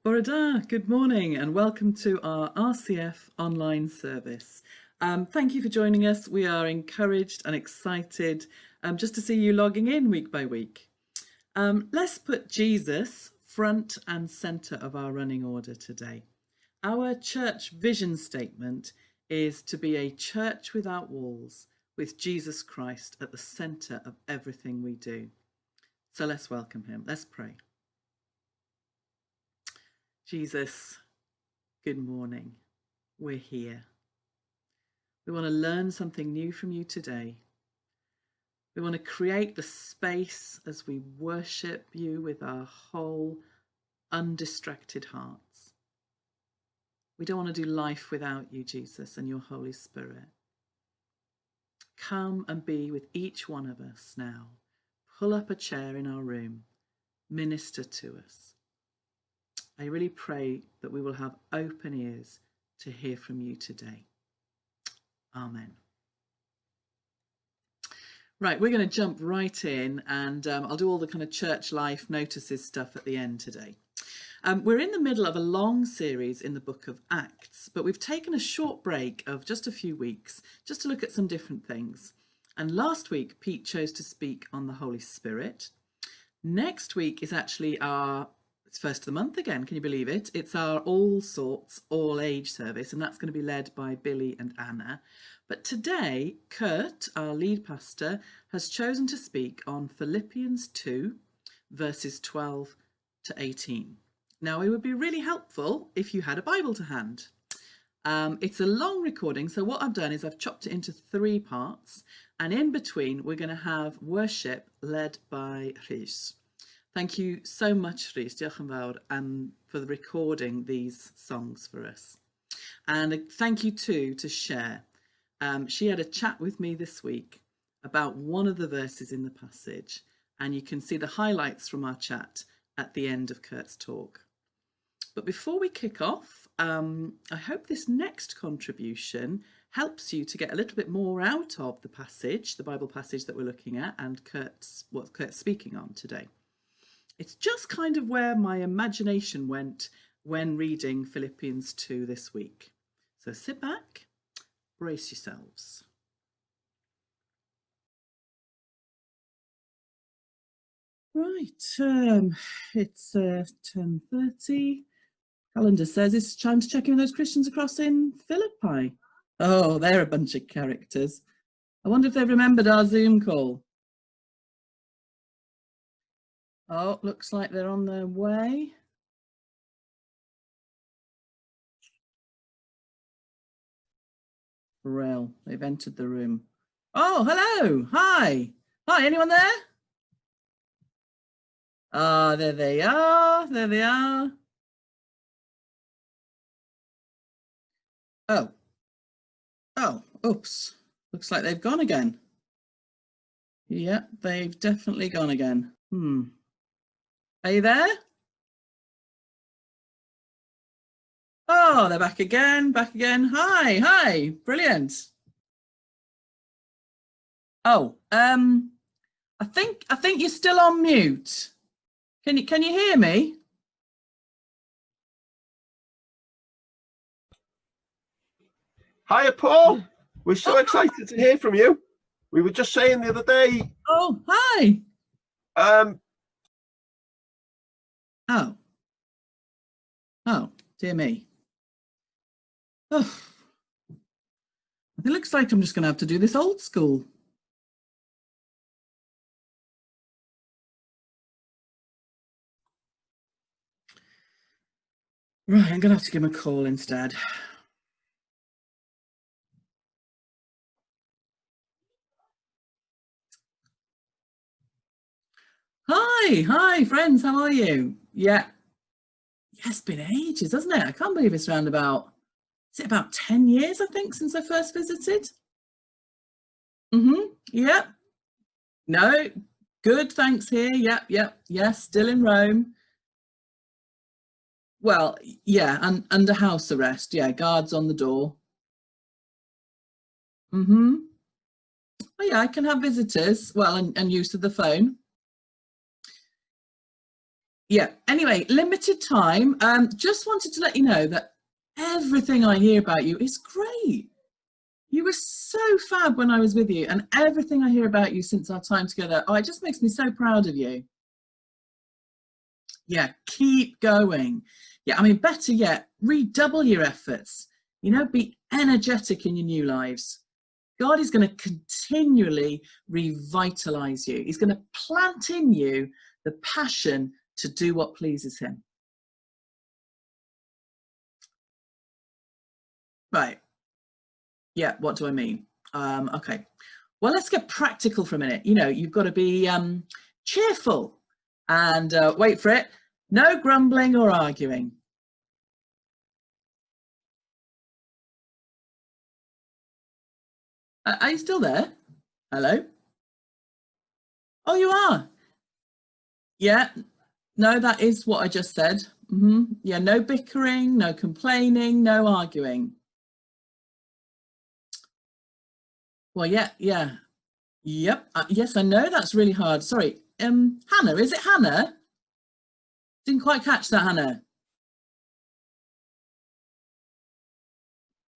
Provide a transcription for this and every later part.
Borada, good morning and welcome to our RCF online service. Thank you for joining us. We are encouraged and excited just to see you logging in week by week. Let's put Jesus front and centre of our running order today. Our church vision statement is to be a church without walls, with Jesus Christ at the centre of everything we do. So let's welcome him. Let's pray. Jesus, good morning. We're here. We want to learn something new from you today. We want to create the space as we worship you with our whole undistracted hearts. We don't want to do life without you, Jesus, and your Holy Spirit. Come and be with each one of us now. Pull up a chair in our room. Minister to us. I really pray that we will have open ears to hear from you today. Amen. Right, we're going to jump right in and I'll do all the kind of church life notices stuff at the end today. We're in the middle of a long series in the book of Acts, but we've taken a short break of just a few weeks just to look at some different things. And last week, Pete chose to speak on the Holy Spirit. Next week is actually it's first of the month again, can you believe it? It's our all sorts, all age service, and that's going to be led by Billy and Anna. But today, Kurt, our lead pastor, has chosen to speak on Philippians 2, verses 12 to 18. Now, it would be really helpful if you had a Bible to hand. It's a long recording, so what I've done is I've chopped it into 3 parts, and in between, we're going to have worship led by Rhys. Thank you so much, Rhys, diolch yn fawr, for recording these songs for us. And thank you too to Cher. She had a chat with me this week about one of the verses in the passage, and you can see the highlights from our chat at the end of Kurt's talk. But before we kick off, I hope this next contribution helps you to get a little bit more out of the passage, the Bible passage that we're looking at, and what Kurt's speaking on today. It's just kind of where my imagination went when reading Philippians 2 this week. So sit back, brace yourselves. Right, it's 10:30. Calendar says it's time to check in with those Christians across in Philippi. Oh, they're a bunch of characters. I wonder if they've remembered our Zoom call. Oh, looks like they're on their way. Well, they've entered the room. Oh, hello. Hi. Hi, anyone there? Ah, there they are. There they are. Oh. Oh, oops. Looks like they've gone again. Yeah, they've definitely gone again. Are you there? Oh, they're back again, back again. Hi, brilliant. Oh, I think you're still on mute. Can you hear me? Hiya, Paul. We're so excited to hear from you. We were just saying the other day. Oh, hi. Oh, dear me. Oh, it looks like I'm just going to have to do this old school. Right, I'm going to have to give him a call instead. Hi, friends. How are you? Yeah, it's been ages, hasn't it? I can't believe it's around about, is it about 10 years, I think, since I first visited? Yeah. No, good, thanks here. Yep. Yes, still in Rome. Well, yeah, and under house arrest. Yeah, guards on the door. Oh yeah, I can have visitors. Well, and use of the phone. Yeah, anyway, limited time. Just wanted to let you know that everything I hear about you is great. You were so fab when I was with you, and everything I hear about you since our time together, oh, it just makes me so proud of you. Yeah, keep going. Yeah, I mean, better yet, redouble your efforts. You know, be energetic in your new lives. God is going to continually revitalize you. He's going to plant in you the passion to do what pleases him. Right. Yeah, what do I mean? Okay. Well, let's get practical for a minute. You know, you've got to be cheerful and wait for it. No grumbling or arguing. Are you still there? Hello? Oh, you are. Yeah. No, that is what I just said. Yeah, no bickering, no complaining, no arguing. Well, yeah. Yep. Yes, I know that's really hard. Sorry. Hannah, is it Hannah? Didn't quite catch that, Hannah.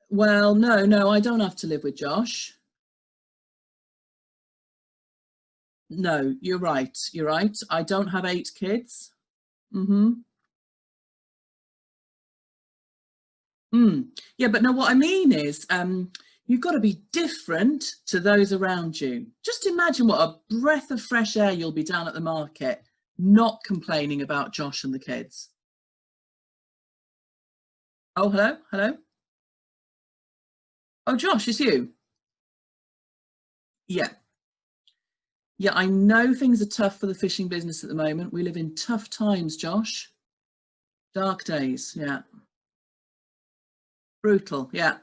Well, no, I don't have to live with Josh. No, you're right. You're right. I don't have 8 kids. Mm-hmm. Yeah, but no, what I mean is, you've got to be different to those around you. Just imagine what a breath of fresh air you'll be down at the market, not complaining about Josh and the kids. Oh, hello. Oh, Josh, it's you. Yeah. Yeah, I know things are tough for the fishing business at the moment. We live in tough times, Josh. Dark days, yeah. Brutal, yeah.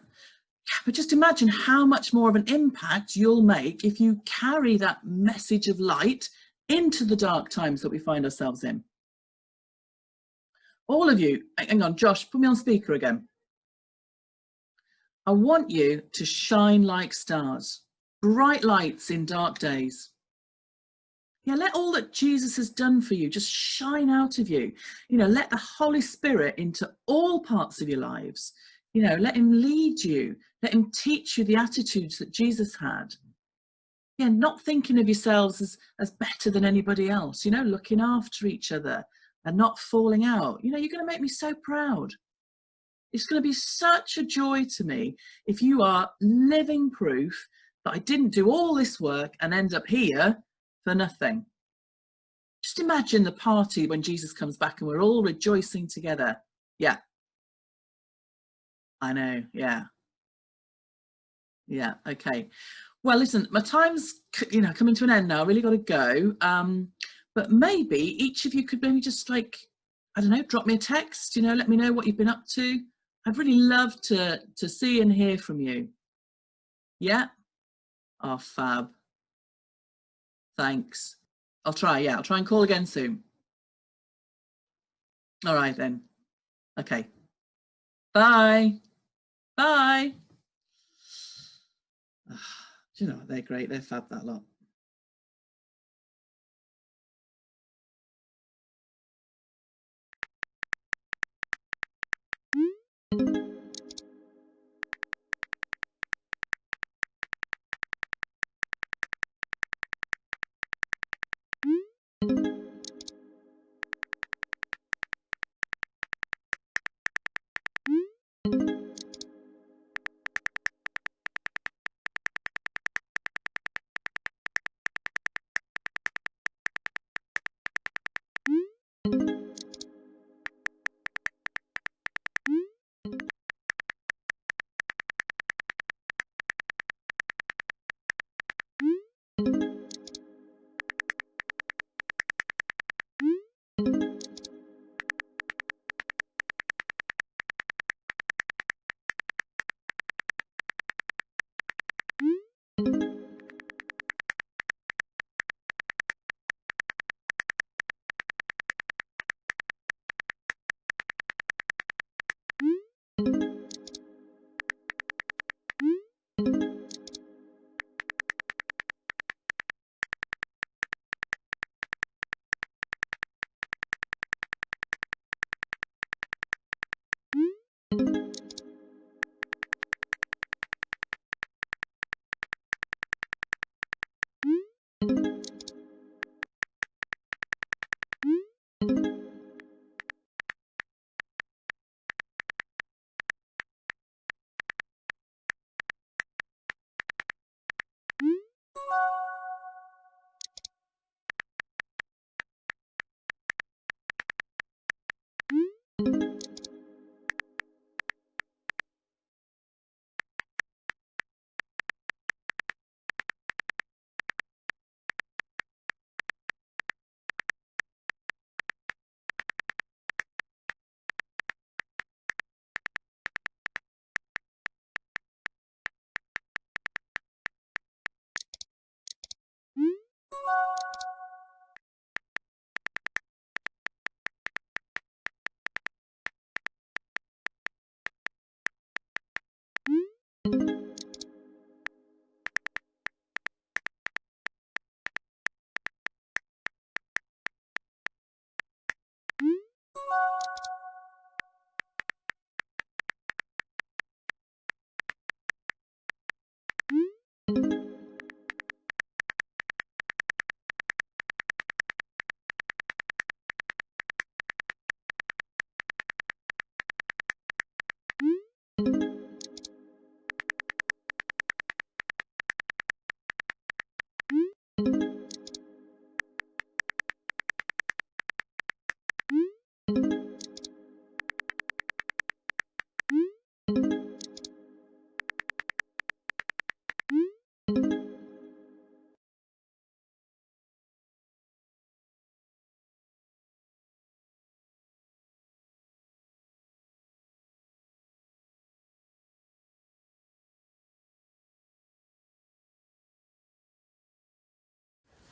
But just imagine how much more of an impact you'll make if you carry that message of light into the dark times that we find ourselves in. All of you, hang on, Josh, put me on speaker again. I want you to shine like stars, bright lights in dark days. Yeah, let all that Jesus has done for you just shine out of you. You know, let the Holy Spirit into all parts of your lives. You know, let him lead you. Let him teach you the attitudes that Jesus had. Yeah, not thinking of yourselves as better than anybody else, you know, looking after each other and not falling out. You know, you're going to make me so proud. It's going to be such a joy to me if you are living proof that I didn't do all this work and end up here for nothing. Just imagine the party when Jesus comes back and we're all rejoicing together. Yeah, I know. Yeah. Yeah. Okay. Well, listen, my time's, you know, coming to an end now. I really got to go. But maybe each of you could maybe just like, I don't know, drop me a text, you know, let me know what you've been up to. I'd really love to see and hear from you. Yeah? Oh, fab. Thanks. I'll try. Yeah, I'll try and call again soon. All right then. Okay. Bye. Bye. Do you know what? They're great. They're fab, that lot.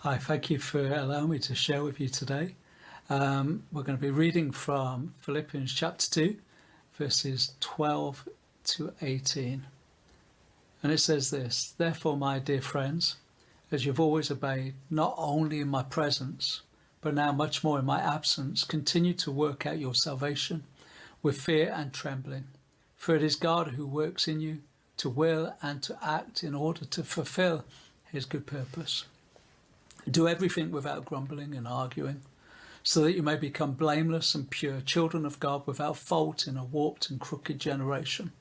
Hi, thank you for allowing me to share with you today. We're going to be reading from Philippians chapter 2, verses 12 to 18. And it says this: "Therefore, my dear friends, as you've always obeyed, not only in my presence, but now much more in my absence, continue to work out your salvation with fear and trembling. For it is God who works in you to will and to act in order to fulfill his good purpose. Do everything without grumbling and arguing, so that you may become blameless and pure, children of God without fault in a warped and crooked generation.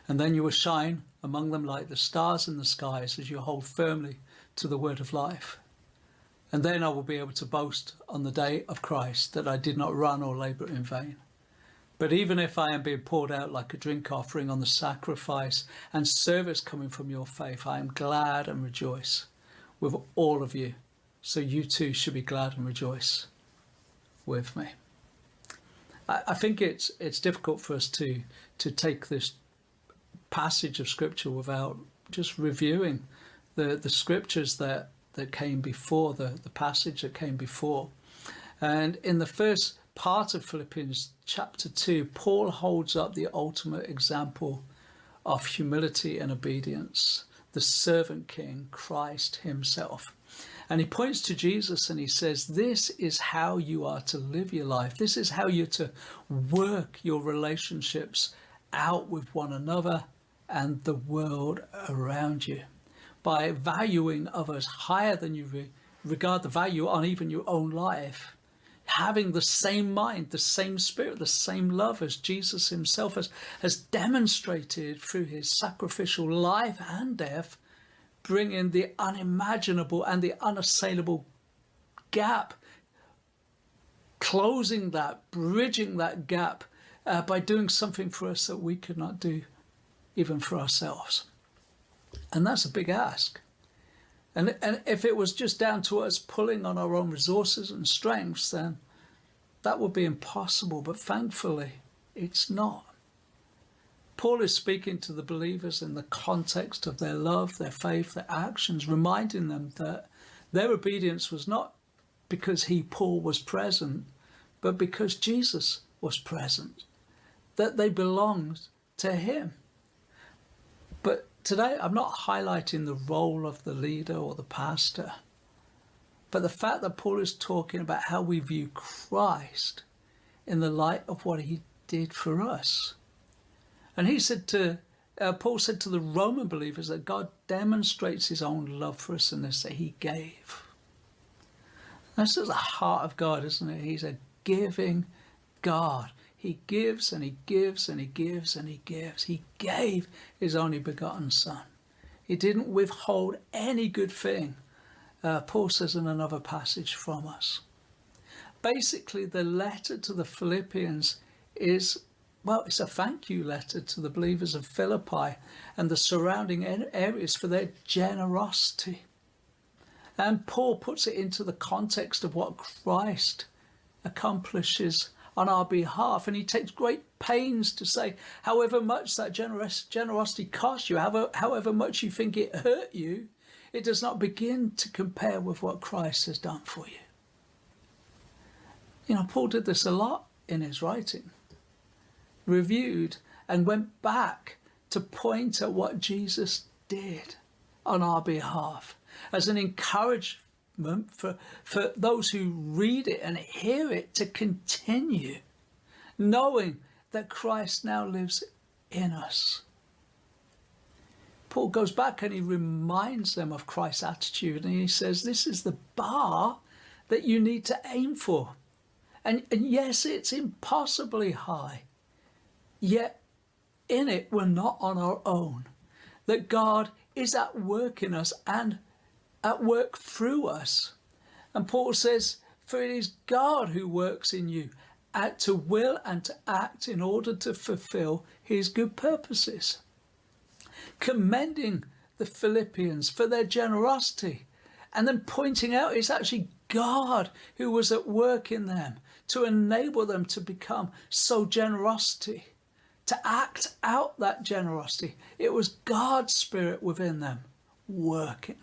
And then you will shine among them like the stars in the skies as you hold firmly to the word of life. And then I will be able to boast on the day of Christ that I did not run or labour in vain. But even if I am being poured out like a drink offering on the sacrifice and service coming from your faith, I am glad and rejoice with all of you. So you too should be glad and rejoice with me." I think it's difficult for us to take this passage of scripture without just reviewing the scriptures that came before, the passage that came before. And in the first part of Philippians chapter 2, Paul holds up the ultimate example of humility and obedience, the servant king, Christ himself. And he points to Jesus and he says, this is how you are to live your life. This is how you're to work your relationships out with one another and the world around you, by valuing others higher than you regard the value on even your own life, having the same mind, the same spirit, the same love as Jesus himself has demonstrated through his sacrificial life and death, bringing the unimaginable and the unassailable gap, closing that, bridging that gap by doing something for us that we could not do even for ourselves. And that's a big ask. And if it was just down to us pulling on our own resources and strengths, then that would be impossible. But thankfully, it's not. Paul is speaking to the believers in the context of their love, their faith, their actions, reminding them that their obedience was not because he, Paul, was present, but because Jesus was present, that they belonged to him. But today, I'm not highlighting the role of the leader or the pastor, but the fact that Paul is talking about how we view Christ in the light of what he did for us. And Paul said to the Roman believers that God demonstrates his own love for us in this, that he gave. That's at the heart of God, isn't it? He's a giving God. He gives and he gives and he gives and he gives. He gave his only begotten Son. He didn't withhold any good thing, Paul says in another passage, from us. Basically, the letter to the Philippians is, well, it's a thank you letter to the believers of Philippi and the surrounding areas for their generosity. And Paul puts it into the context of what Christ accomplishes on our behalf. And he takes great pains to say, however much that generosity cost you, however much you think it hurt you, it does not begin to compare with what Christ has done for you. You know, Paul did this a lot in his writing. Reviewed and went back to point at what Jesus did on our behalf as an encouragement for those who read it and hear it to continue, knowing that Christ now lives in us. Paul goes back and he reminds them of Christ's attitude, and he says, this is the bar that you need to aim for. And yes, it's impossibly high. Yet in it we're not on our own, that God is at work in us and at work through us. And Paul says, for it is God who works in you to will and to act in order to fulfill his good purposes. Commending the Philippians for their generosity, and then pointing out it's actually God who was at work in them to enable them to become so generosity, to act out that generosity. It was God's Spirit within them working.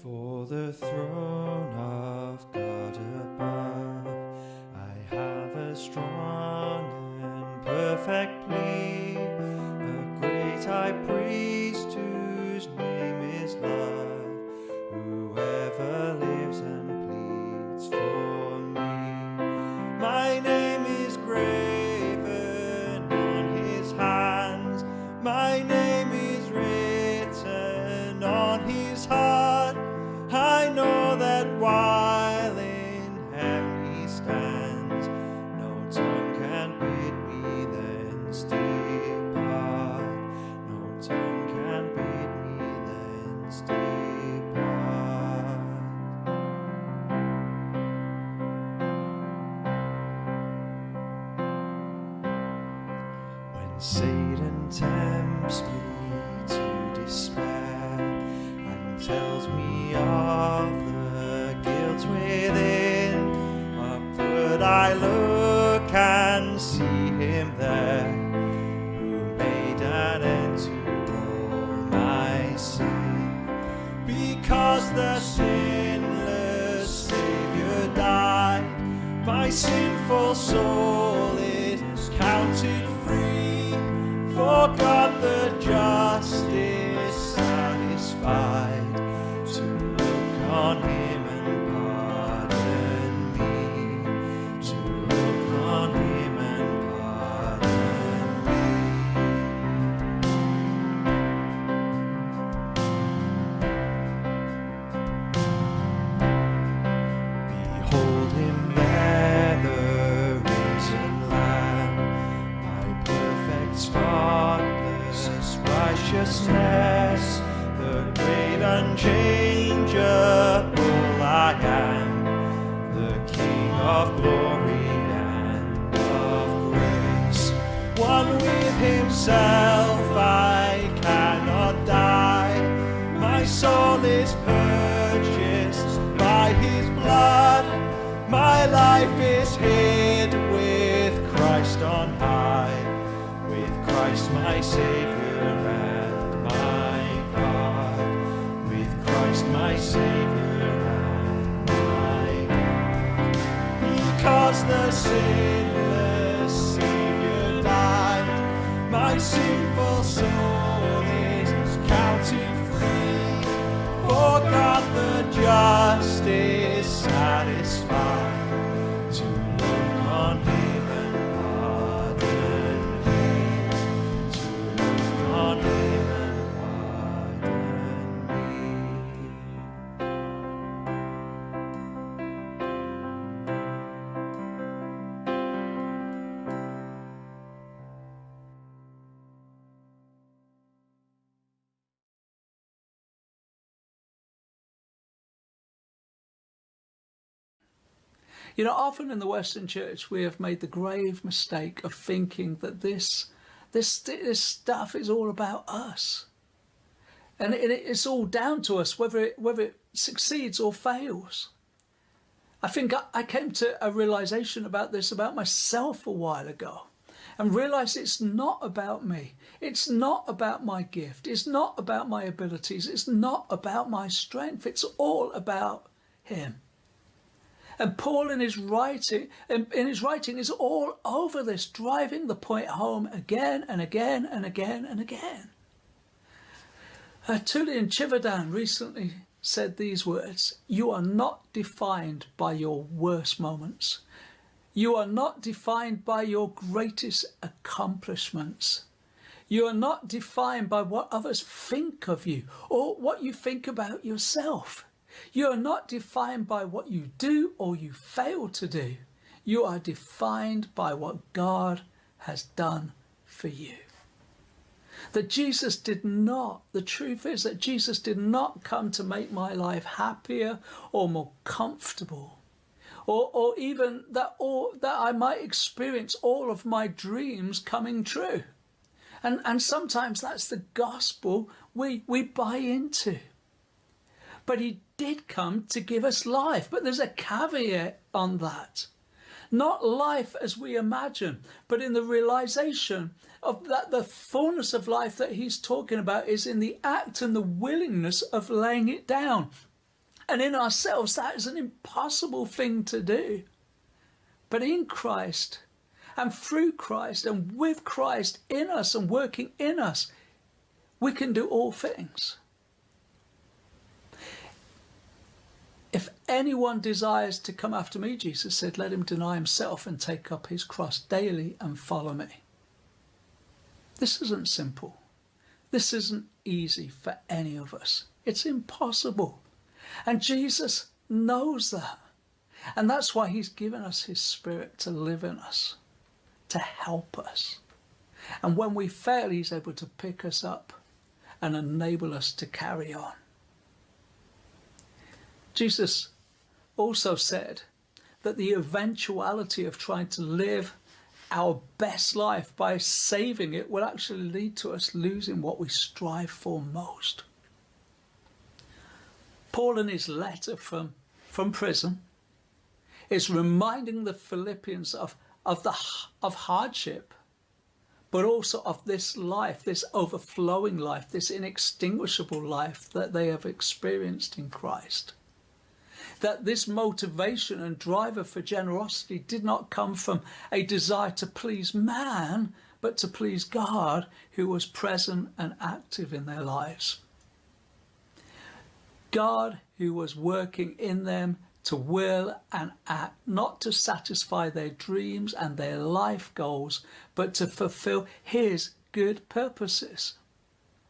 Before the throne of God above, I have a strong and perfect plea, a great high priest whose name is love, whoever lives and pleads for me. My name is graven on his hands, my name is written on his heart. I know that while in heaven he stands, no tongue can bid me thence depart. No tongue can bid me thence depart. When Satan tempts me to despair and tells me of the guilt within, upward I look and see him there, who made an end to all my sin. Because the sinless Saviour died, my sinful soul is counted free, for God the just is satisfied to look on him and pardon me, to look on him and pardon me. Behold him there, the risen Lamb, my perfect spotless righteousness, the great unchangeable I am, the King of glory and of grace. One with himself I cannot die, my soul is purchased by his blood, my life is hid with Christ on high, with Christ my Saviour and my God, with Christ my Saviour and my God. Because the sinless Saviour died, my sinful soul is counted free, for God the just is satisfied to look on him and pardon him, to look on him and pardon me. You know, often in the Western Church, we have made the grave mistake of thinking that this stuff is all about us, and it's all down to us whether it succeeds or fails. I think I came to a realization about this about myself a while ago, and realized it's not about me. It's not about my gift. It's not about my abilities. It's not about my strength. It's all about him. And Paul in his writing is all over this, driving the point home again and again and again and again. Tullian Chivadan recently said these words: "You are not defined by your worst moments. You are not defined by your greatest accomplishments. You are not defined by what others think of you or what you think about yourself. You are not defined by what you do or you fail to do. You are defined by what God has done for you." The truth is that Jesus did not come to make my life happier or more comfortable, or even that I might experience all of my dreams coming true. And sometimes that's the gospel we buy into. But he did come to give us life. But there's a caveat on that. Not life as we imagine, but in the realization of that the fullness of life that he's talking about is in the act and the willingness of laying it down. And in ourselves, that is an impossible thing to do. But in Christ, and through Christ, and with Christ in us and working in us, we can do all things. If anyone desires to come after me, Jesus said, let him deny himself and take up his cross daily and follow me. This isn't simple. This isn't easy for any of us. It's impossible. And Jesus knows that. And that's why he's given us his Spirit to live in us, to help us. And when we fail, he's able to pick us up and enable us to carry on. Jesus also said that the eventuality of trying to live our best life by saving it will actually lead to us losing what we strive for most. Paul, in his letter from prison, is reminding the Philippians of hardship, but also of this life, this overflowing life, this inextinguishable life that they have experienced in Christ. That this motivation and driver for generosity did not come from a desire to please man, but to please God, who was present and active in their lives. God, who was working in them to will and act, not to satisfy their dreams and their life goals, but to fulfill his good purposes.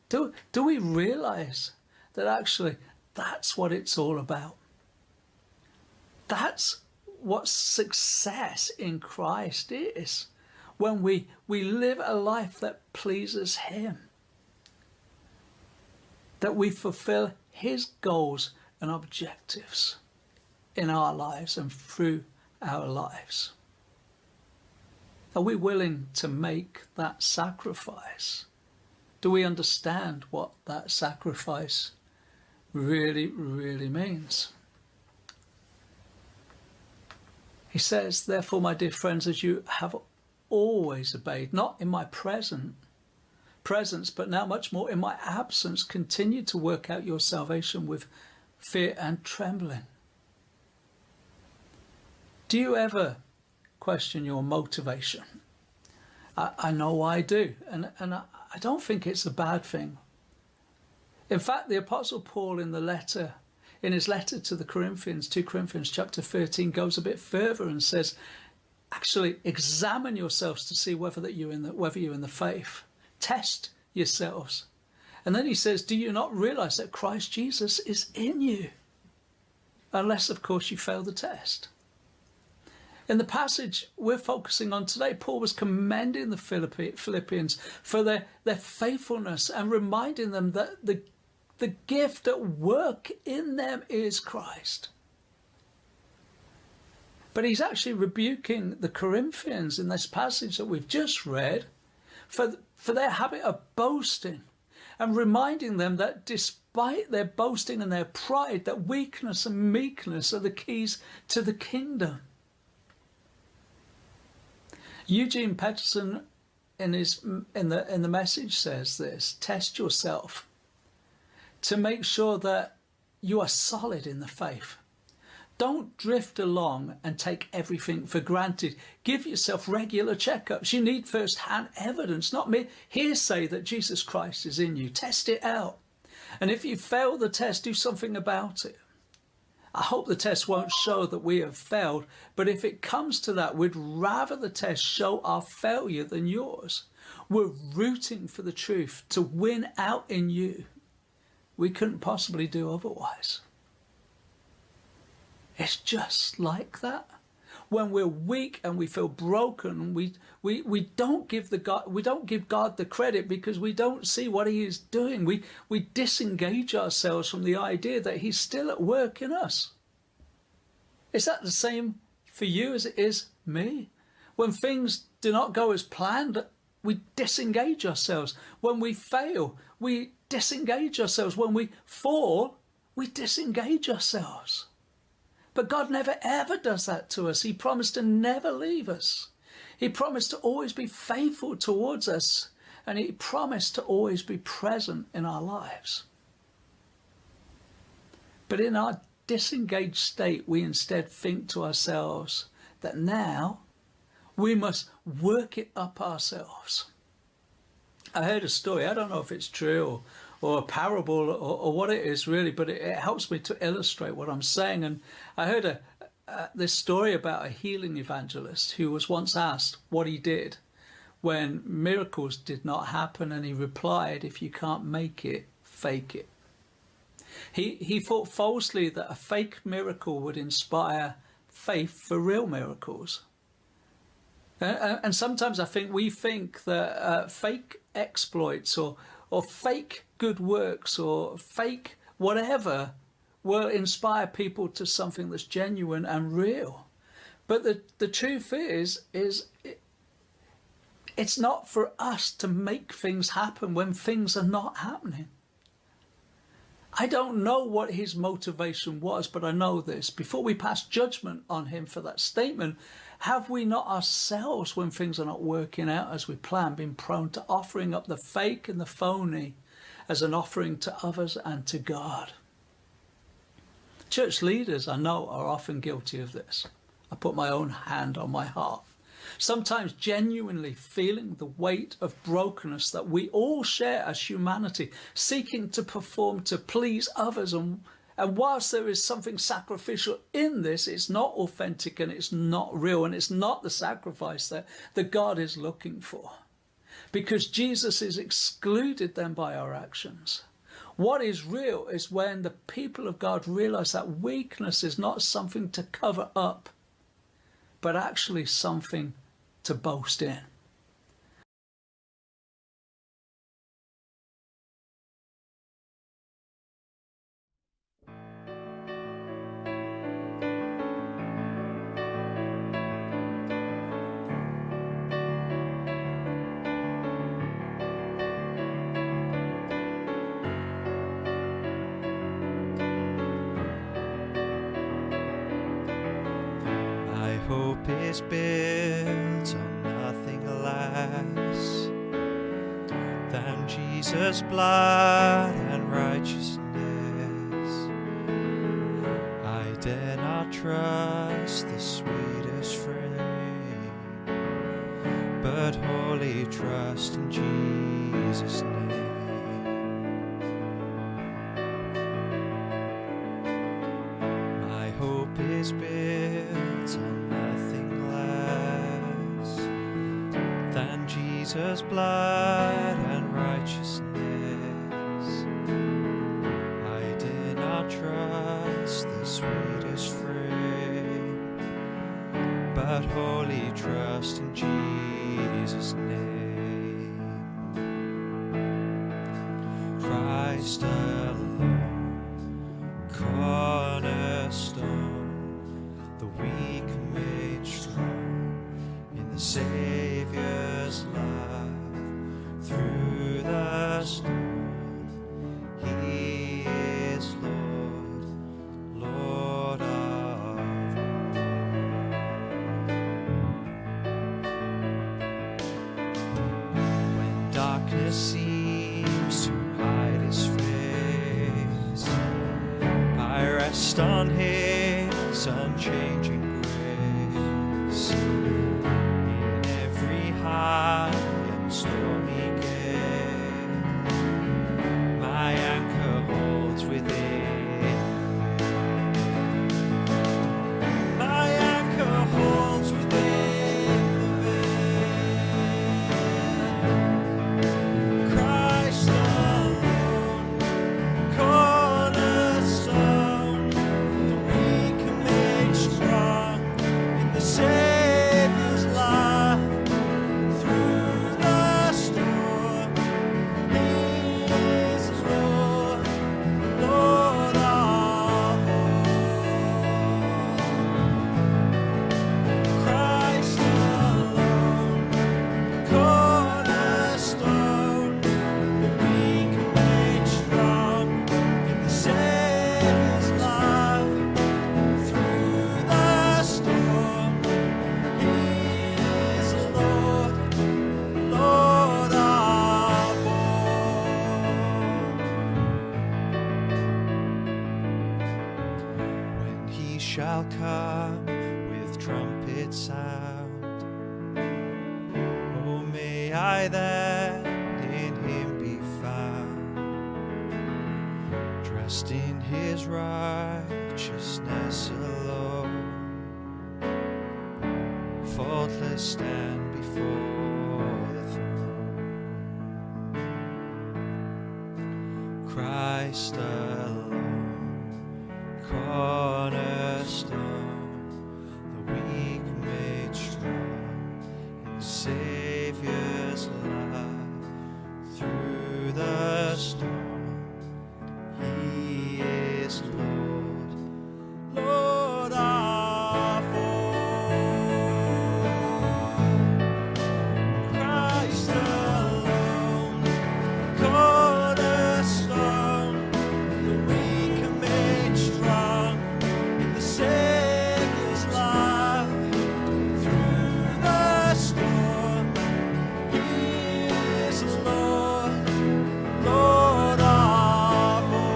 Do we realize that actually that's what it's all about? That's what success in Christ is, when we live a life that pleases him, that we fulfill his goals and objectives in our lives and through our lives. Are we willing to make that sacrifice? Do we understand what that sacrifice really, really means? He says, therefore, my dear friends, as you have always obeyed, not in my presence, but now much more in my absence, continue to work out your salvation with fear and trembling. Do you ever question your motivation? I know I do, and I don't think it's a bad thing. In fact, the Apostle Paul in his letter to the Corinthians, 2 Corinthians chapter 13, goes a bit further and says, actually examine yourselves to see whether you're in the faith. Test yourselves. And then he says, do you not realize that Christ Jesus is in you? Unless, of course, you fail the test. In the passage we're focusing on today, Paul was commending the Philippians for their faithfulness and reminding them that the gift at work in them is Christ. But he's actually rebuking the Corinthians in this passage that we've just read for their habit of boasting, and reminding them that despite their boasting and their pride, that weakness and meekness are the keys to the kingdom. Eugene Peterson in the Message says this: test yourself to make sure that you are solid in the faith. Don't drift along and take everything for granted. Give yourself regular checkups. You need first-hand evidence, not mere hearsay that Jesus Christ is in you. Test it out. And if you fail the test, do something about it. I hope the test won't show that we have failed, but if it comes to that, we'd rather the test show our failure than yours. We're rooting for the truth to win out in you. We couldn't possibly do otherwise. It's just like that. When we're weak and we feel broken, we don't give God the credit because we don't see what he is doing. We disengage ourselves from the idea that he's still at work in us. Is that the same for you as it is me? When things do not go as planned, we disengage ourselves. When we fail, we disengage ourselves. When we fall, we disengage ourselves. But God never ever does that to us. He promised to never leave us. He promised to always be faithful towards us. And he promised to always be present in our lives. But in our disengaged state, we instead think to ourselves that now we must work it up ourselves. I heard a story, I don't know if it's true or a parable or what it is really, but it helps me to illustrate what I'm saying. And I heard this story about a healing evangelist who was once asked what he did when miracles did not happen, and he replied, if you can't make it, fake it. He thought falsely that a fake miracle would inspire faith for real miracles. And sometimes I think we think that fake exploits or fake good works or fake whatever will inspire people to something that's genuine and real. But the truth is it's not for us to make things happen when things are not happening. I don't know what his motivation was, but I know this. Before we pass judgment on him for that statement, have we not ourselves, when things are not working out as we plan, been prone to offering up the fake and the phony as an offering to others and to God? Church leaders, I know, are often guilty of this. I put my own hand on my heart. Sometimes genuinely feeling the weight of brokenness that we all share as humanity, seeking to perform to please others. And whilst there is something sacrificial in this, it's not authentic and it's not real, and it's not the sacrifice that God is looking for. Because Jesus is excluded then by our actions. What is real is when the people of God realize that weakness is not something to cover up, but actually something to boast in. My hope is built on nothing less than Jesus' blood and righteousness. I dare not trust the sweetest frame, but wholly trust in Jesus' name. My hope is built on nothing less than Jesus' blood and righteousness. I dare not trust the sweetest frame, but wholly trust in Jesus' name. Christ alone, cornerstone, the weak made strong in the Savior's love. Through the storm, He is Lord, Lord of all. When darkness seems to hide His face, I rest on His His unchanging grace. In every high and stormy gale, my anchor holds within. My anchor holds within the veil. Christ alone, cornerstone, the weak are made strong in the Savior's love. Through the storm, He is Lord, Lord of all. Christ alone, cornerstone, the weak are made strong in the Savior's love. Through the storm, He is Lord, Lord of all. When He shall come with trumpet sound, oh, may I then in Him be found, dressed in His righteousness alone, faultless stand before the throne. Christ alone, cornerstone, the weak made strong in the Savior's love. Through the storm, He is Lord, Lord of all. Christ alone, cornerstone, the weak are made strong in the Savior's love. Through the storm, He is Lord, Lord of all.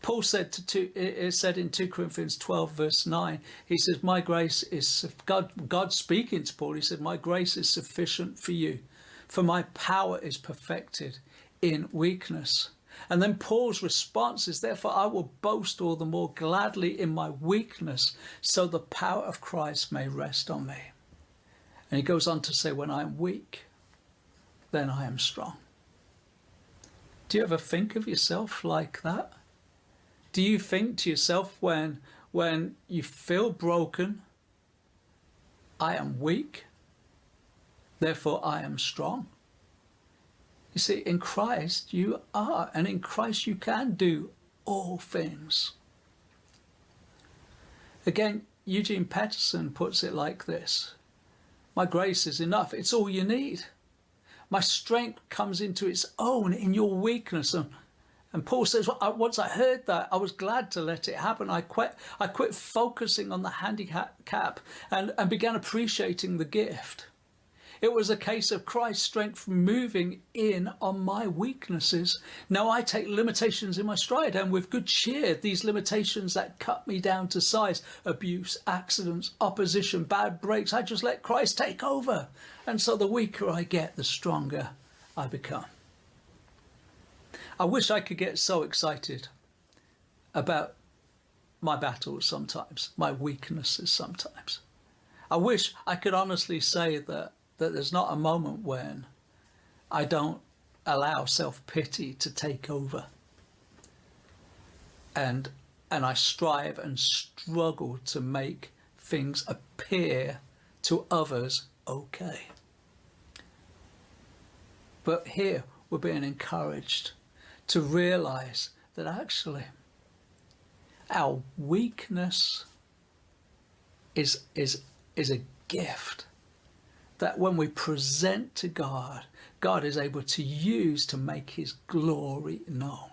Paul said it said in 2 Corinthians 12 verse 9, he says, my grace is, God speaking to Paul, he said, my grace is sufficient for you, for my power is perfected in weakness. And then Paul's response is, therefore I will boast all the more gladly in my weakness, so the power of Christ may rest on me. And he goes on to say, when I am weak, then I am strong. Do you ever think of yourself like that? Do you think to yourself when you feel broken, I am weak, therefore I am strong? You see, in Christ you are, and in Christ you can do all things. Again, Eugene Peterson puts it like this: my grace is enough, it's all you need. My strength comes into its own in your weakness. And Paul says, well, once I heard that, I was glad to let it happen. I quit focusing on the handicap and began appreciating the gift. It was a case of Christ's strength moving in on my weaknesses. Now I take limitations in my stride, and with good cheer, these limitations that cut me down to size, abuse, accidents, opposition, bad breaks, I just let Christ take over. And so the weaker I get, the stronger I become. I wish I could get so excited about my battles sometimes, my weaknesses sometimes. I wish I could honestly say that there's not a moment when I don't allow self-pity to take over. And I strive and struggle to make things appear to others okay. But here we're being encouraged to realize that actually our weakness is a gift that when we present to God, God is able to use to make his glory known.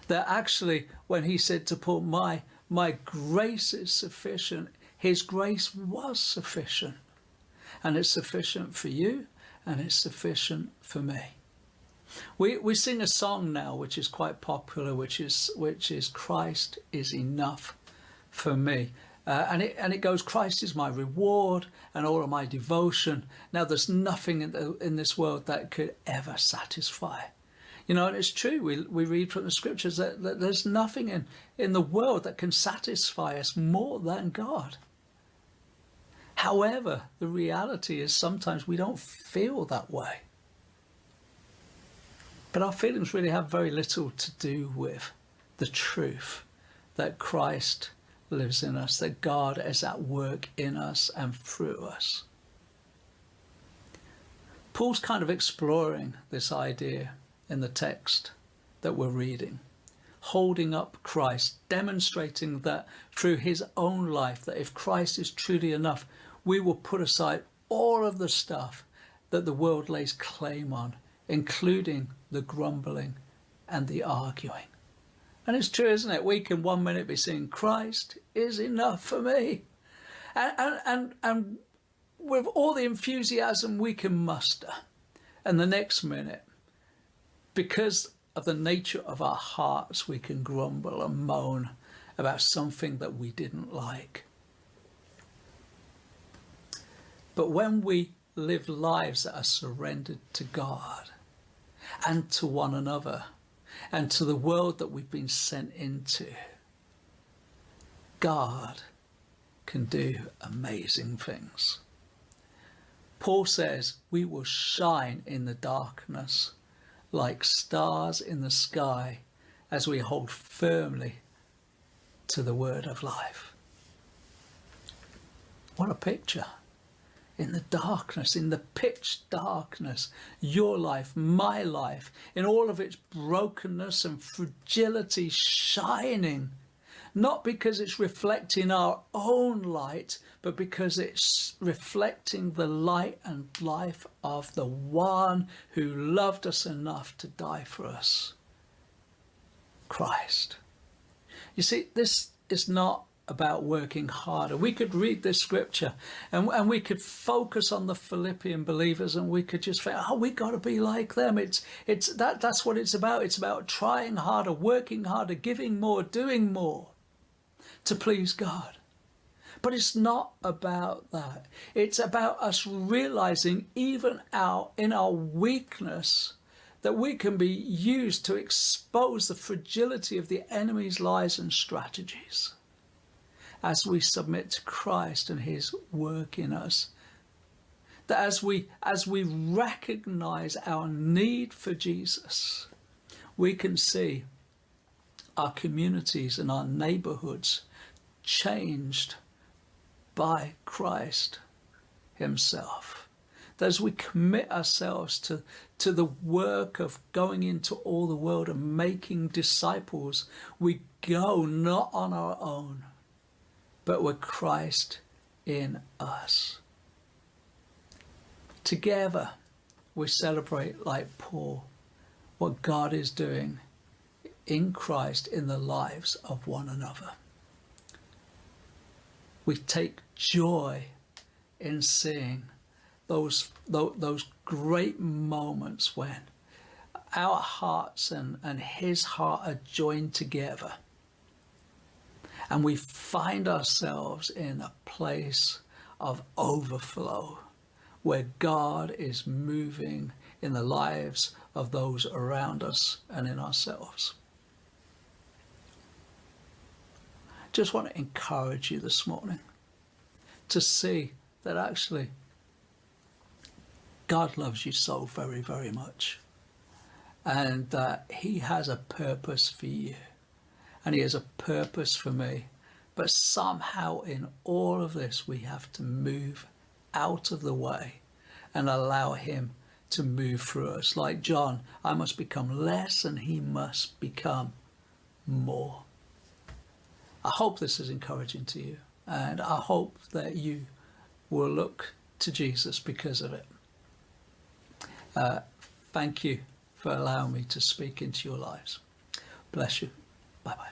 That actually when he said to Paul, my grace is sufficient, his grace was sufficient. And it's sufficient for you, and it's sufficient for me. We sing a song now which is quite popular, which is Christ is enough for me. And it goes, Christ is my reward and all of my devotion. Now there's nothing in this world that could ever satisfy. You know, and it's true. We read from the scriptures that there's nothing in the world that can satisfy us more than God. However, the reality is sometimes we don't feel that way. But our feelings really have very little to do with the truth that Christ lives in us, that God is at work in us and through us. Paul's kind of exploring this idea in the text that we're reading, holding up Christ, demonstrating that through his own life, that if Christ is truly enough, we will put aside all of the stuff that the world lays claim on, including the grumbling and the arguing. And it's true, isn't it? We can 1 minute be saying, Christ is enough for me. And with all the enthusiasm we can muster. And the next minute, because of the nature of our hearts, we can grumble and moan about something that we didn't like. But when we live lives that are surrendered to God and to one another and to the world that we've been sent into, God can do amazing things. Paul says we will shine in the darkness like stars in the sky as we hold firmly to the word of life. What a picture. In the darkness, in the pitch darkness, your life, my life, in all of its brokenness and fragility, shining, not because it's reflecting our own light, but because it's reflecting the light and life of the one who loved us enough to die for us, Christ. You see, this is not about working harder. We could read this scripture and we could focus on the Philippian believers and we could just think, oh, we got to be like them. That's what it's about. It's about trying harder, working harder, giving more, doing more to please God. But it's not about that. It's about us realizing even in our weakness that we can be used to expose the fragility of the enemy's lies and strategies as we submit to Christ and his work in us. That as we recognize our need for Jesus, we can see our communities and our neighborhoods changed by Christ himself. That as we commit ourselves to the work of going into all the world and making disciples, we go not on our own, but with Christ in us. Together, we celebrate, like Paul, what God is doing in Christ in the lives of one another. We take joy in seeing those great moments when our hearts and his heart are joined together. And we find ourselves in a place of overflow where God is moving in the lives of those around us and in ourselves. Just want to encourage you this morning to see that actually God loves you so very, very much, and that he has a purpose for you. And he has a purpose for me. But somehow in all of this, we have to move out of the way and allow him to move through us. Like John, I must become less and he must become more. I hope this is encouraging to you. And I hope that you will look to Jesus because of it. Thank you for allowing me to speak into your lives. Bless you. Bye-bye.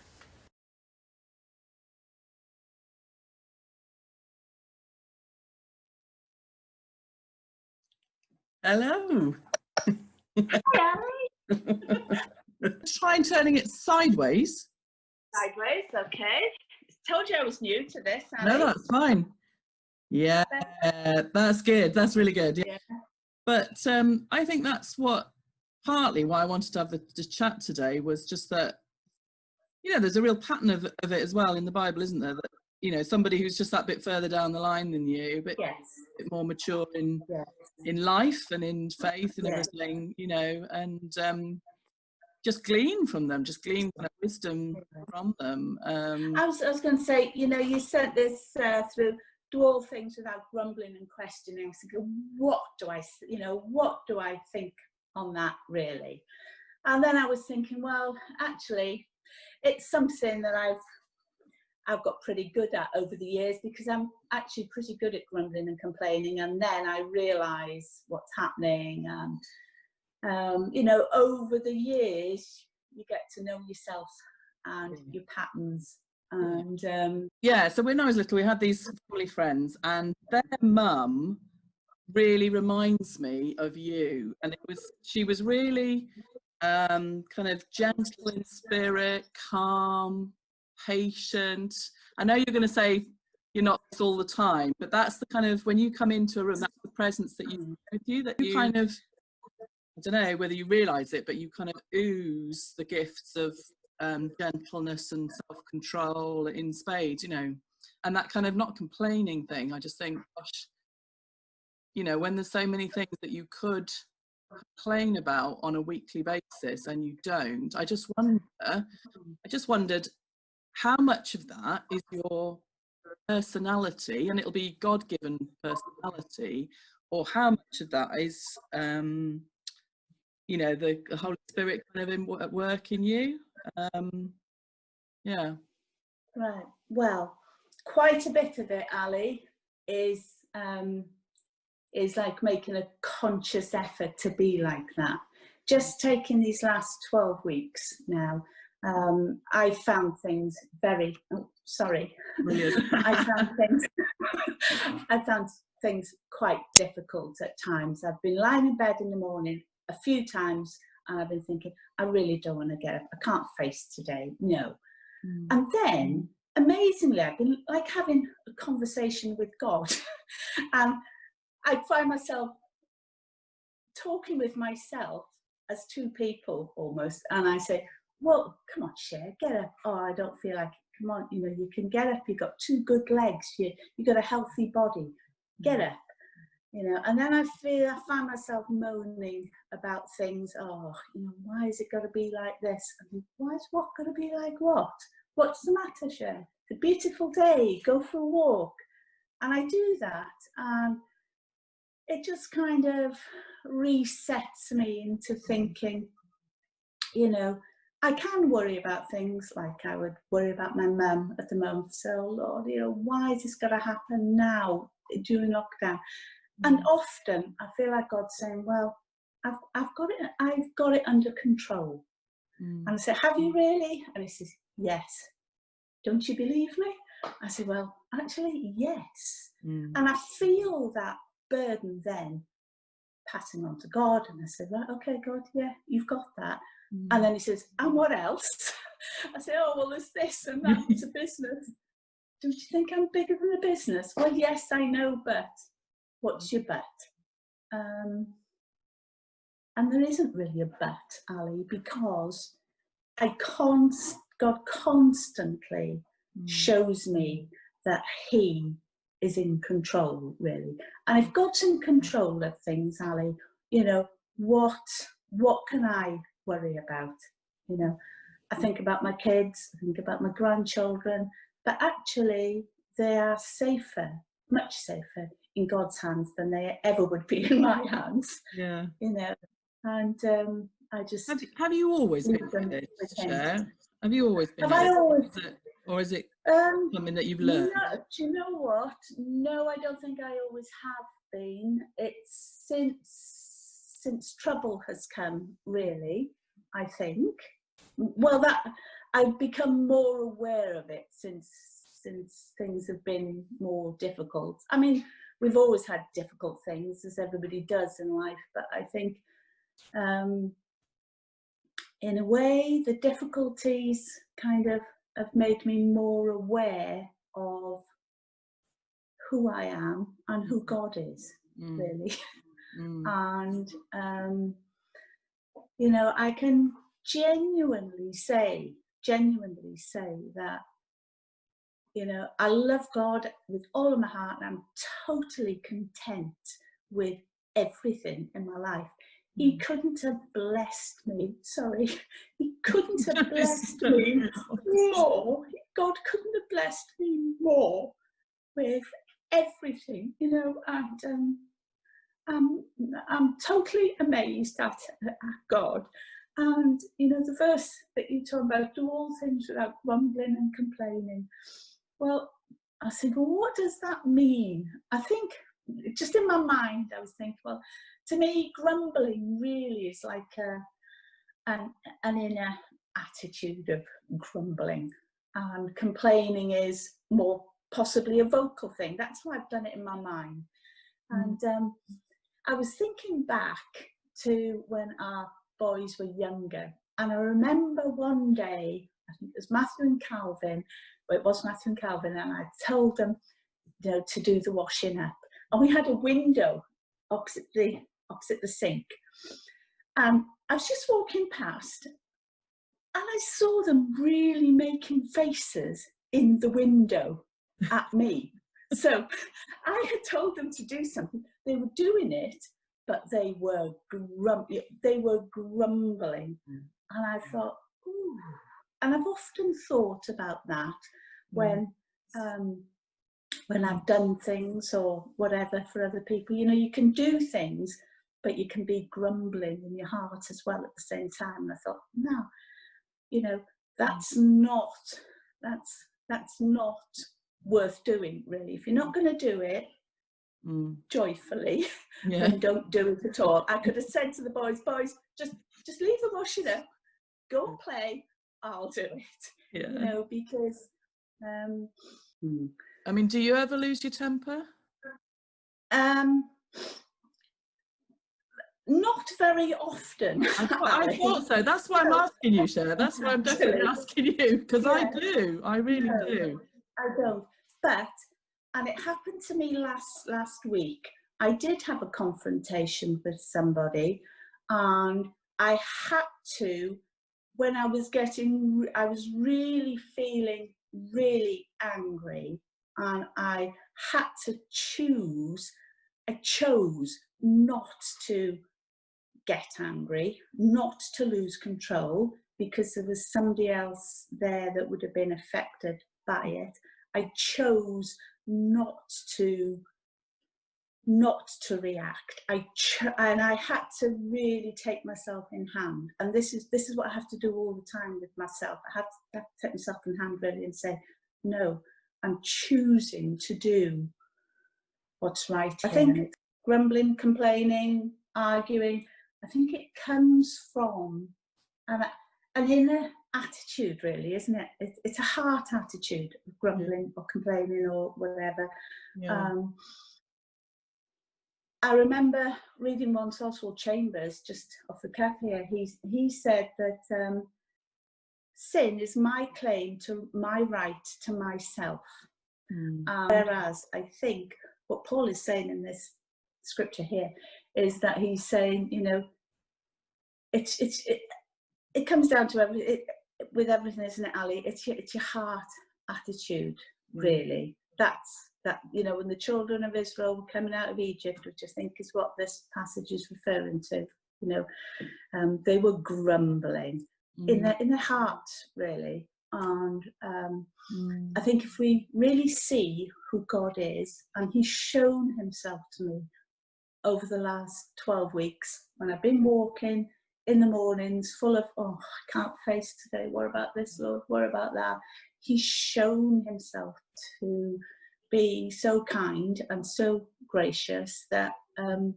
Hello. Hi, Try turning it sideways. sideways, okay. Told you I was new to this, No, Ali. that's fine. Yeah, that's good. That's really good. Yeah. Yeah. But I think that's partly why I wanted to have the chat today, was just that, there's a real pattern of it as well in the Bible, isn't there? That, somebody who's just that bit further down the line than you, but Yes. a bit more mature in Yes. life and in faith and Yes. everything, and just glean from them, just glean kind of wisdom from them. I was going to say, you sent this through. Do all things without grumbling and questioning. I was thinking, what do I think on that really? And then I was thinking, well, actually, it's something that I've got pretty good at over the years, because I'm actually pretty good at grumbling and complaining, and then I realise what's happening, and over the years you get to know yourself and your patterns. And so when I was little, we had these family friends, and their mum really reminds me of you, and she was really kind of gentle in spirit, calm, patient. I know you're going to say you're not all the time, but that's the kind of, when you come into a room, that's the presence that you have with you, that you kind of, I don't know whether you realise it, but you kind of ooze the gifts of gentleness and self-control in spades, and that kind of not complaining thing. I just think, gosh, when there's so many things that you could complain about on a weekly basis and you don't, I just wondered how much of that is your personality, and it'll be God-given personality, or how much of that is the Holy Spirit kind of at work in you. Right. Well, quite a bit of it, Ali, is like making a conscious effort to be like that. Just taking these last 12 weeks now, I found things very, Brilliant. I found things quite difficult at times. I've been lying in bed in the morning a few times, and I've been thinking, I really don't want to get up. I can't face today. No. And then, amazingly, I've been like having a conversation with God, and I find myself talking with myself as two people almost, and I say, well, come on, Cher, get up. Oh, I don't feel like it. Come on, you can get up. You've got two good legs. You've got a healthy body. Get up. And then I find myself moaning about things. Oh, why is it got to be like this? I mean, why is what got to be like what? What's the matter, Cher? It's a beautiful day. Go for a walk. And I do that, and it just kind of resets me into thinking, I can worry about things like I would worry about my mum at the moment. So, Lord, why is this going to happen now during lockdown? And often I feel like God's saying, well, I've got it under control. And I say, have you really? And he says, yes. Don't you believe me? I say, well, actually, yes. And I feel that burden then passing on to God. And I said, right, okay, God, yeah, you've got that. And then he says, and what else? I say, oh, well, there's this and that. It's a business. Don't you think I'm bigger than a business? Well, yes, I know, but what's your but? And there isn't really a but, Ali, because God constantly shows me that he is in control, really. And if God's in control of things, Ali, what can I worry about? I think about my kids, I think about my grandchildren, but actually they are safer, much safer in God's hands than they ever would be in my hands. Yeah. And I just... Have you always been like this, Cher? Have you always been like this? Or is it something that you've learned? No, do you know what? No, I don't think I always have been. It's since trouble has come, really, I think. Well, that I've become more aware of it since things have been more difficult. I mean, we've always had difficult things, as everybody does in life, but I think in a way the difficulties kind of have made me more aware of who I am and who God is, really. And you know, I can genuinely say that, you know, I love God with all of my heart, and I'm totally content with everything in my life. He couldn't have blessed me, he couldn't have blessed me more. God couldn't have blessed me more with everything, you know, and I'm totally amazed at God. And, you know, the verse that you talk about, do all things without grumbling and complaining. Well, I said, well, what does that mean? I think, just in my mind, I was thinking, well, to me, grumbling really is like an inner attitude of grumbling. And complaining is more possibly a vocal thing. That's why I've done it in my mind. And I was thinking back to when our boys were younger, and I remember one day, I think it was Matthew and Calvin, and I told them, you know, to do the washing up, and we had a window opposite the sink, and I was just walking past, and I saw them really making faces in the window at me. So I had told them to do something. They were doing it, but they were grumbling. And I thought, ooh. And I've often thought about that when I've done things or whatever for other people. You know, you can do things, but you can be grumbling in your heart as well at the same time. And I thought, no, you know, that's not worth doing, really. If you're not going to do it joyfully, then don't do it at all. I could have said to the boys, just leave the washing up, go and play, I'll do it. You know, because I mean, do you ever lose your temper? Not very often. I thought so. That's why I'm asking you, Cher. That's why I'm definitely asking you, because I do. I really do. I don't. But, and it happened to me last week, I did have a confrontation with somebody, and I had to, when I was really feeling really angry, and I chose not to get angry, not to lose control, because there was somebody else there that would have been affected by it. I chose not to react. And I had to really take myself in hand. And this is what I have to do all the time with myself. I have to take myself in hand really and say, no, I'm choosing to do what's right. I think grumbling, complaining, arguing, I think it comes from an inner attitude, really, isn't it? It's a heart attitude of grumbling or complaining or whatever. I remember reading once Oswald Chambers, just off the cuff here, he said that sin is my claim to my right to myself. Whereas I think what Paul is saying in this scripture here is that he's saying, you know, it comes down to with everything, isn't it, Ali? It's your heart attitude, really. That, you know, when the children of Israel were coming out of Egypt, which I think is what this passage is referring to, you know, they were grumbling in their heart, really. And I think if we really see who God is, and he's shown himself to me over the last 12 weeks, when I've been walking in the mornings full of, oh, I can't face today, what about this, Lord, what about that? He's shown himself to be so kind and so gracious, that and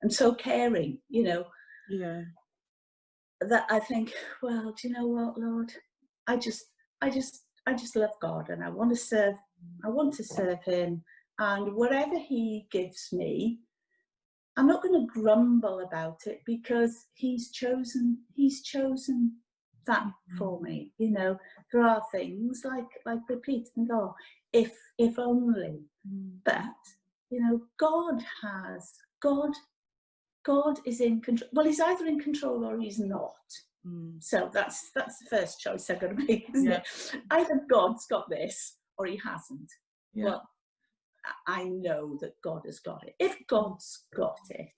so caring, you know, that I think, well, do you know what, Lord, I just love God, and I want to serve him, And whatever he gives me, I'm not going to grumble about it, because he's chosen that for me. You know, there are things like repeat and go, if only. But you know, God is in control. Well, he's either in control or he's not. So that's the first choice I've got to make, isn't it? Either God's got this or he hasn't. Well, I know that God has got it. If God's got it,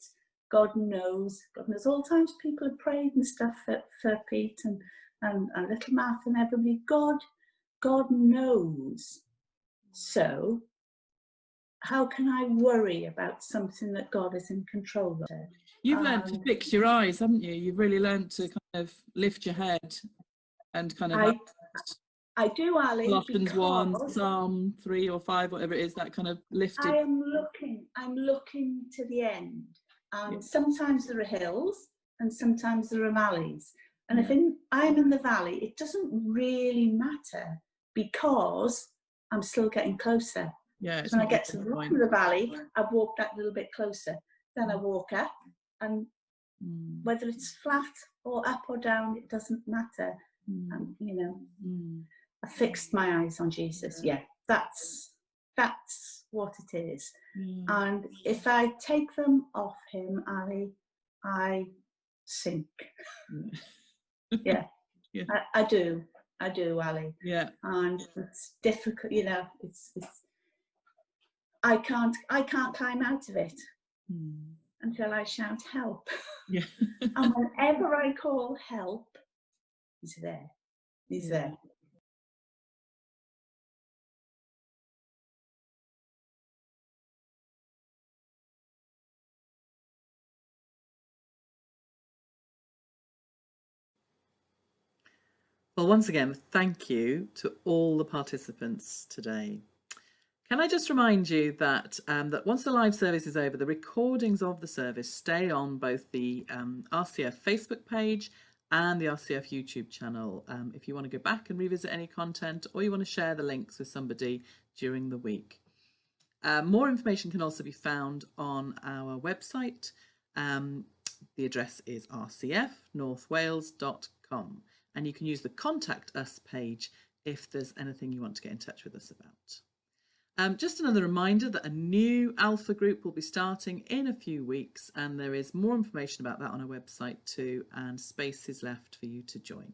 God knows all times people have prayed and stuff for Pete and little Matt and everybody. God knows. So how can I worry about something that God is in control of? You've learned to fix your eyes, haven't you? You've really learned to kind of lift your head and kind of I do, Ali. Colossians 1, Psalm 3 or 5, whatever it is, that kind of lifted. I'm looking to the end. And sometimes there are hills and sometimes there are valleys. And if I'm in the valley, it doesn't really matter, because I'm still getting closer. Yeah. So when I get to the bottom of the valley, I've walked that little bit closer. Then I walk up, and whether it's flat or up or down, it doesn't matter. And you know, I fixed my eyes on Jesus. Yeah, that's what it is. And if I take them off him, Ali, I sink. I do, Ali. Yeah. And it's difficult, you know. It's I can't climb out of it until I shout help. Yeah. And whenever I call help, he's there. He's there. Well, once again, thank you to all the participants today. Can I just remind you that that once the live service is over, the recordings of the service stay on both the RCF Facebook page and the RCF YouTube channel. If you want to go back and revisit any content, or you want to share the links with somebody during the week. More information can also be found on our website. The address is rcfnorthwales.com, and you can use the Contact Us page if there's anything you want to get in touch with us about. Just another reminder that a new Alpha group will be starting in a few weeks, and there is more information about that on our website too, and space is left for you to join.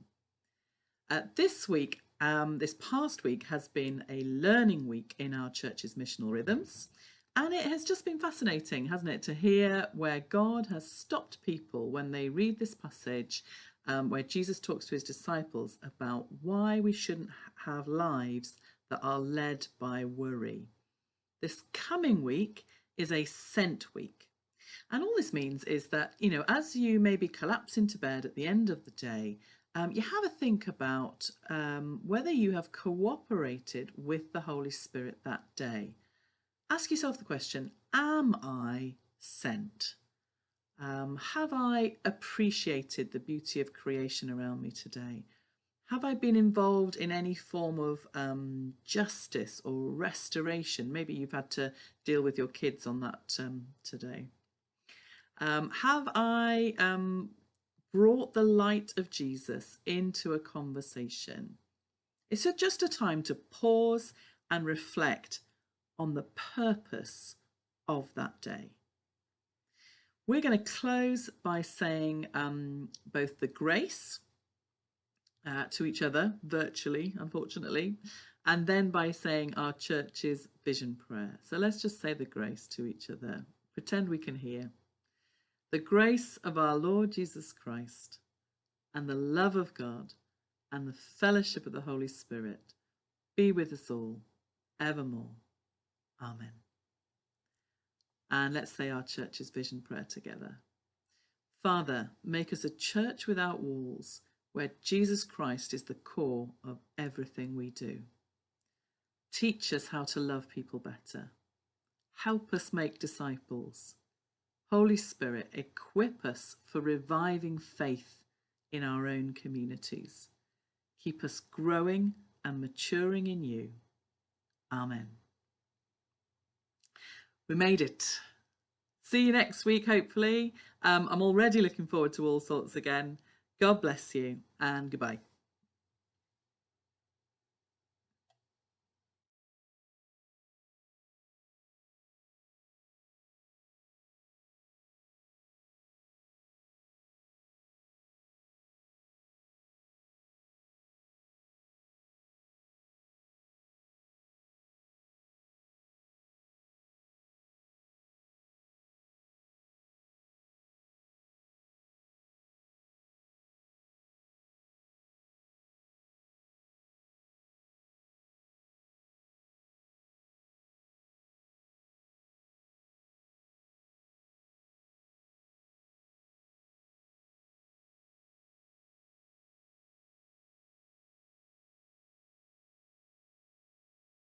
This past week has been a learning week in our church's missional rhythms, and it has just been fascinating, hasn't it, to hear where God has stopped people when they read this passage, where Jesus talks to his disciples about why we shouldn't have lives that are led by worry. This coming week is a sent week. And all this means is that, you know, as you maybe collapse into bed at the end of the day, you have a think about whether you have cooperated with the Holy Spirit that day. Ask yourself the question, am I sent? Have I appreciated the beauty of creation around me today? Have I been involved in any form of justice or restoration? Maybe you've had to deal with your kids on that today. Have I brought the light of Jesus into a conversation? It's just a time to pause and reflect on the purpose of that day. We're going to close by saying both the grace to each other virtually, unfortunately, and then by saying our church's vision prayer. So let's just say the grace to each other. Pretend we can hear. The grace of our Lord Jesus Christ, and the love of God, and the fellowship of the Holy Spirit be with us all evermore. Amen. And let's say our church's vision prayer together. Father, make us a church without walls, where Jesus Christ is the core of everything we do. Teach us how to love people better. Help us make disciples. Holy Spirit, equip us for reviving faith in our own communities. Keep us growing and maturing in you. Amen. We made it. See you next week, hopefully. I'm already looking forward to All Sorts again. God bless you and goodbye.